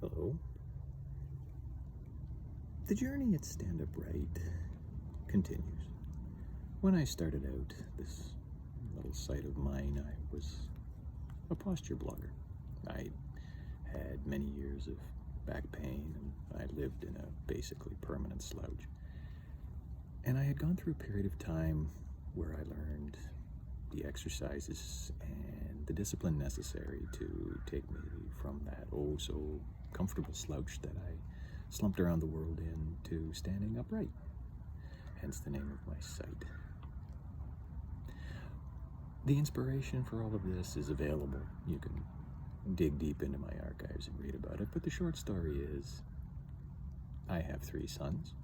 Hello. The journey at Stand Up Right continues. When I started out this little site of mine, I was a posture blogger. I had many years of back pain and I lived in a basically permanent slouch. And I had gone through a period of time where I learned the exercises and the discipline necessary to take me from that oh so comfortable slouch that I slumped around the world in to standing upright, hence the name of my site. The inspiration for all of this is available. You can dig deep into my archives and read about it, but the short story is I have 3 sons,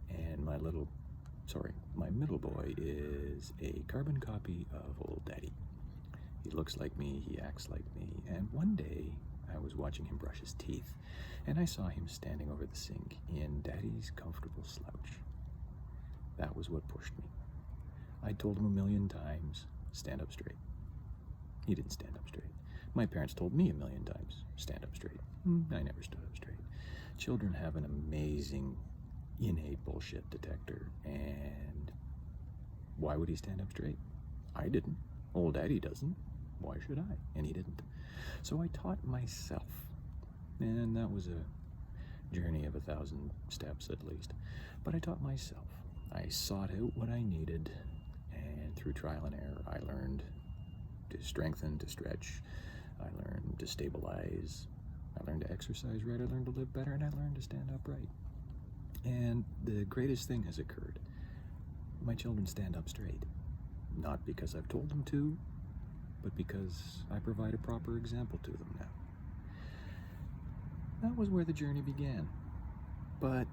and my middle boy is a carbon copy of old daddy. He looks like me, he acts like me, and one day I was watching him brush his teeth, and I saw him standing over the sink in daddy's comfortable slouch. That was what pushed me. I told him a million times, stand up straight. He didn't stand up straight. My parents told me a million times, stand up straight. I never stood up straight. Children have an amazing innate bullshit detector, and why would he stand up straight? I didn't. Old daddy doesn't. Why should I? And he didn't. So I taught myself, and that was a journey of 1,000 steps at least. But I taught myself. I sought out what I needed, and through trial and error, I learned to strengthen, to stretch. I learned to stabilize. I learned to exercise right. I learned to live better, and I learned to stand upright. And the greatest thing has occurred. My children stand up straight. Not because I've told them to, but because I provide a proper example to them now. That was where the journey began. But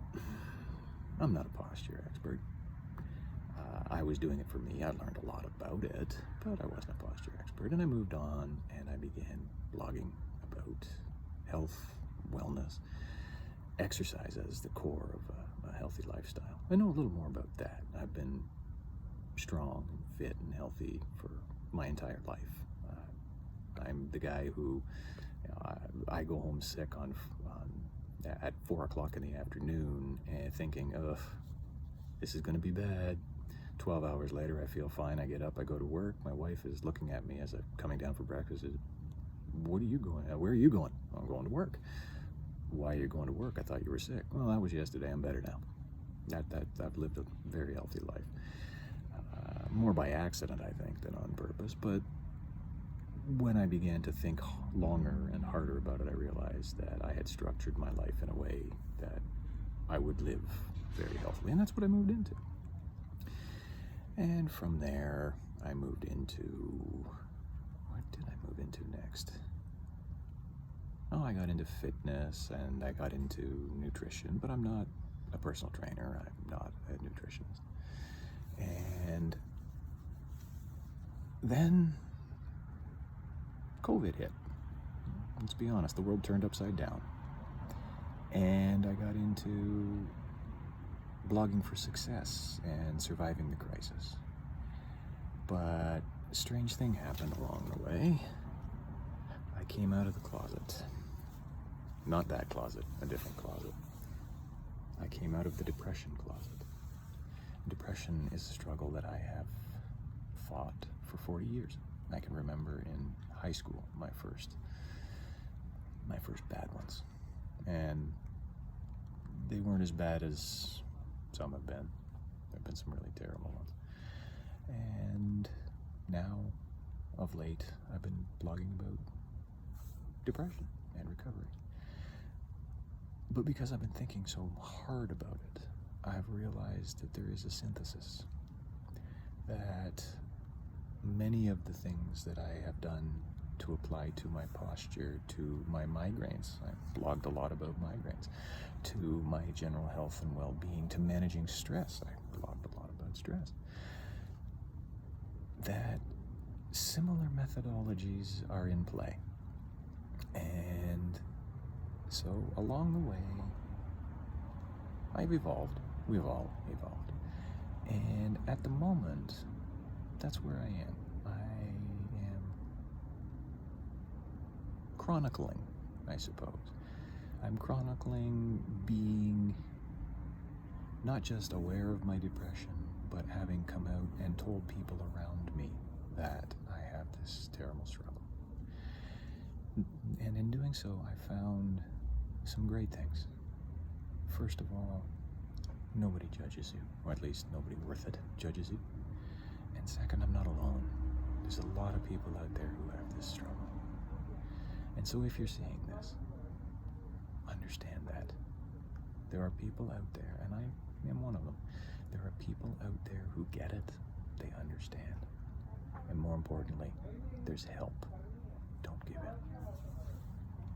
I'm not a posture expert. I was doing it for me. I learned a lot about it, but I wasn't a posture expert. And I moved on and I began blogging about health, wellness, exercise as the core of a healthy lifestyle. I know a little more about that. I've been strong and fit and healthy for my entire life. I'm the guy who, I go home sick at 4 o'clock in the afternoon and thinking, ugh, this is going to be bad. 12 hours later, I feel fine. I get up, I go to work. My wife is looking at me as I'm coming down for breakfast. Where are you going? I'm going to work. Why are you going to work? I thought you were sick. Well, that was yesterday. I'm better now. I've lived a very healthy life. More by accident, I think, than on purpose. But when I began to think longer and harder about it, I realized that I had structured my life in a way that I would live very healthily. And that's what I moved into. And from there, I moved into, what did I move into next? Oh, I got into fitness and I got into nutrition, but I'm not a personal trainer. I'm not a nutritionist. And then COVID hit. Let's be honest, the world turned upside down. And I got into blogging for success and surviving the crisis. But a strange thing happened along the way. I came out of the closet. Not that closet, a different closet. I came out of the depression closet. Depression is a struggle that I have fought for 40 years. I can remember in high school, my first bad ones. And they weren't as bad as some have been. There have been some really terrible ones. And now, of late, I've been blogging about depression and recovery. But because I've been thinking so hard about it, I've realized that there is a synthesis. That many of the things that I have done to apply to my posture, to my migraines, I blogged a lot about migraines, to my general health and well-being, to managing stress, I blogged a lot about stress, that similar methodologies are in play. And so along the way, I've evolved. We've all evolved. And at the moment, that's where I am. I am chronicling, I suppose. I'm chronicling being not just aware of my depression, but having come out and told people around me that I have this terrible struggle. And in doing so, I found some great things. First of all, nobody judges you, or at least nobody worth it judges you. And second, I'm not alone. There's a lot of people out there who have this struggle. And so if you're seeing this, understand that there are people out there, and I am one of them. There are people out there who get it, they understand. And more importantly, there's help. Don't give in.